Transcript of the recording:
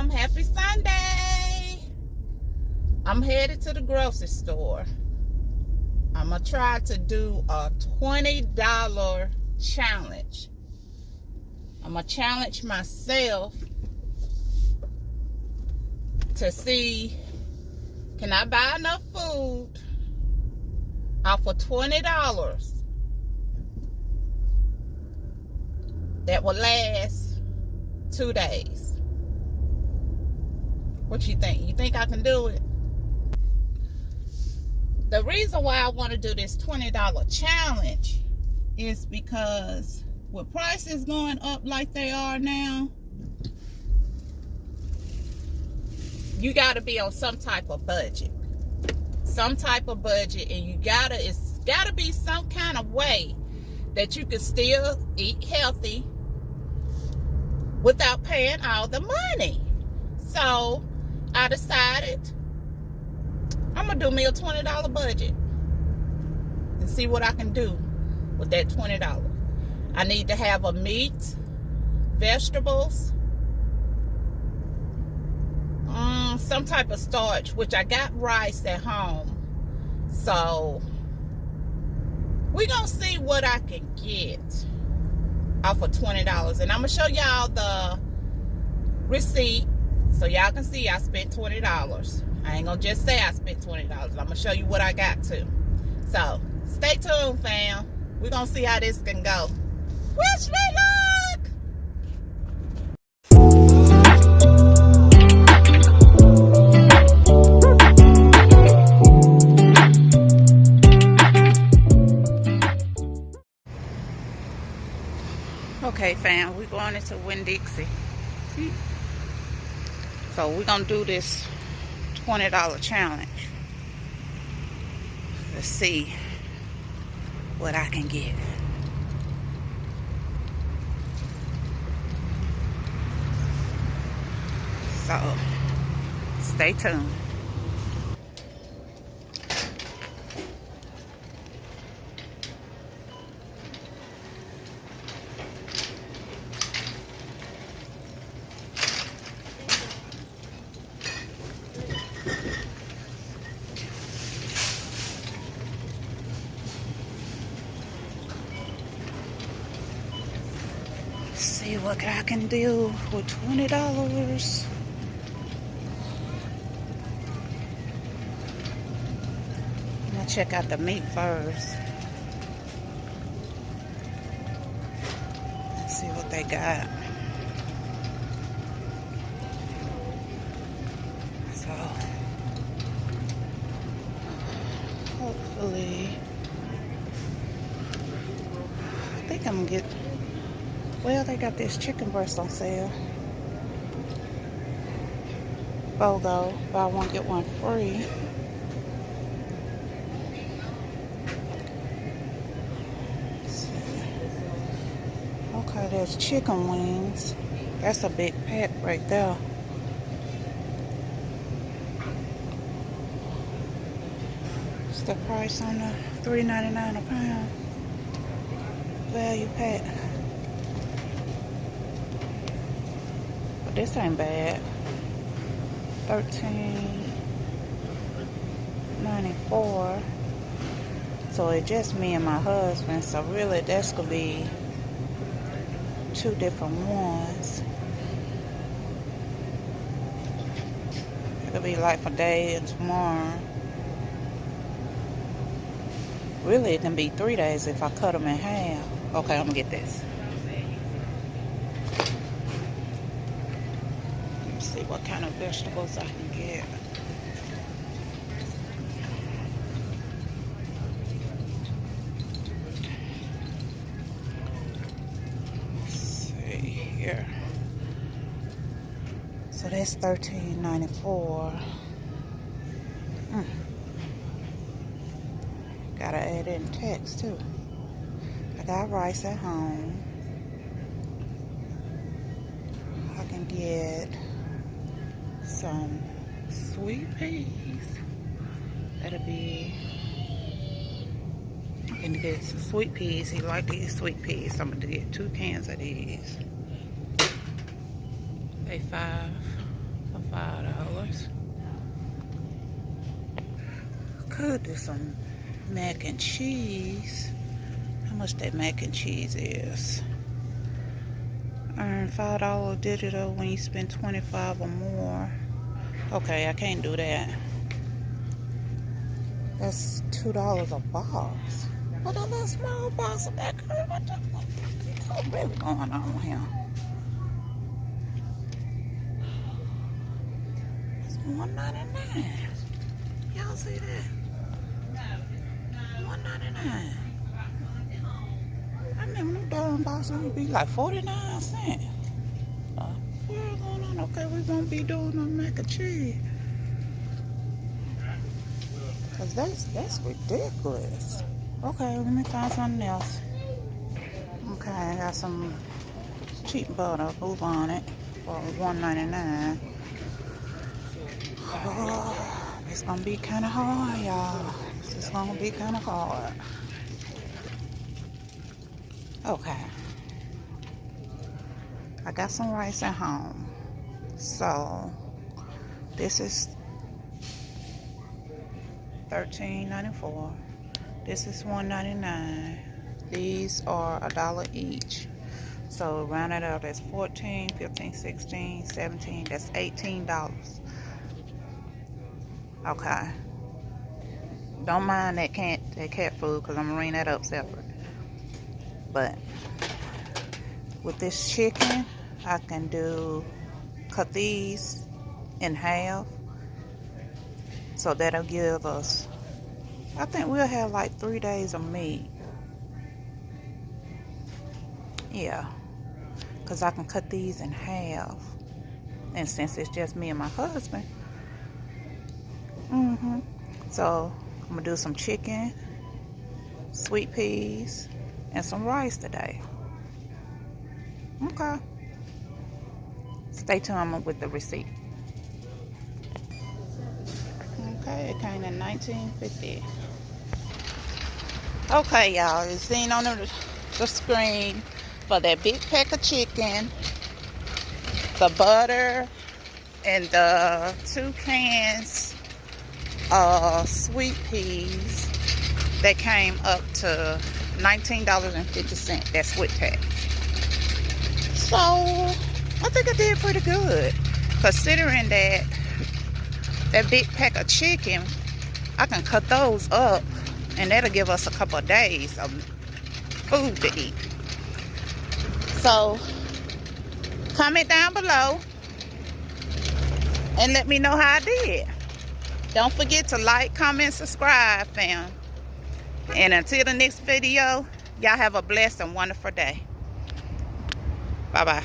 fam, happy Sunday. I'm headed to the grocery store. I'm gonna try to do a $20 challenge. I'm gonna challenge myself to see, can I buy enough food off of $20 that will last 2 days? What you think? You think I can do it? The reason why I want to do this $20 challenge is because with prices going up like they are now, you got to be on some type of budget. Some type of budget, and it's got to be some kind of way that you can still eat healthy without paying all the money. So I decided I'm gonna do me a $20 budget and see what I can do with that $20. I need to have a meat, vegetables, some type of starch, which I got rice at home. So we're gonna see what I can get off of $20. And I'm gonna show y'all the receipt so y'all can see I spent $20. I ain't gonna just say I spent $20. I'm gonna show you what I got to. So stay tuned, fam. We're gonna see how this can go. Wish me luck! Okay, fam, we're going into Winn Dixie. So we're gonna do this $20 challenge. Let's see what I can get. So stay tuned. See what I can do with $20. I'm gonna check out the meat first. Let's see what they got. So hopefully, I think I'm gonna get. Well, they got this chicken breast on sale. BOGO, buy one get one free. Let's see. Okay, there's chicken wings. That's a big pack right there. What's the price on the $3.99 a pound? Value pack. This ain't bad. $13.94. So it's just me and my husband. So really, that's gonna be 2 different ones. It could be like for day and tomorrow. Really, it can be 3 days if I cut them in half. Okay, I'm gonna get this. See what kind of vegetables I can get. Let's see here. So that's $13.94. Gotta add in tax too. I got rice at home. I can get some sweet peas. That'll be, I'm gonna get some sweet peas. He like these sweet peas, so I'm gonna get 2 cans of these. They $5. $5. Could do some mac and cheese. How much that mac and cheese is? Earn $5 digital when you spend 25 or more. Okay, I can't do that. That's $2 a box. What a little small box of that curry. What's really going on here? It's $1.99. Y'all see that? $1.99. I remember them darn boxes would be like 49 cents. What's going on? Okay, we're gonna be doing a mac and cheese. Cause that's ridiculous. Okay, let me find something else. Okay, I got some cheap butter. Move on it for $1.99. Oh, it's gonna be kind of hard, y'all. This is gonna be kind of hard. Okay, I got some rice at home, so this is $13.94. This is $1.99. These are $1 each, so round it up, that's 14, 15, 16, 17. That's $18. Okay, don't mind that cat food, because I'm gonna ring that up separate. But with this chicken, I can cut these in half. So that'll give us, I think we'll have like 3 days of meat. Yeah, because I can cut these in half. And since it's just me and my husband, so I'm gonna do some chicken, sweet peas, and some rice today. Okay. Stay tuned with the receipt. Okay, it came in $19.50. Okay, y'all, it's seen on the screen for that big pack of chicken, the butter, and the 2 cans of sweet peas. That came up to $19.50. That's with tax. So I think I did pretty good, considering that big pack of chicken, I can cut those up, and that'll give us a couple of days of food to eat. So comment down below and let me know how I did. Don't forget to like, comment, subscribe, fam. And until the next video, y'all have a blessed and wonderful day. Bye-bye.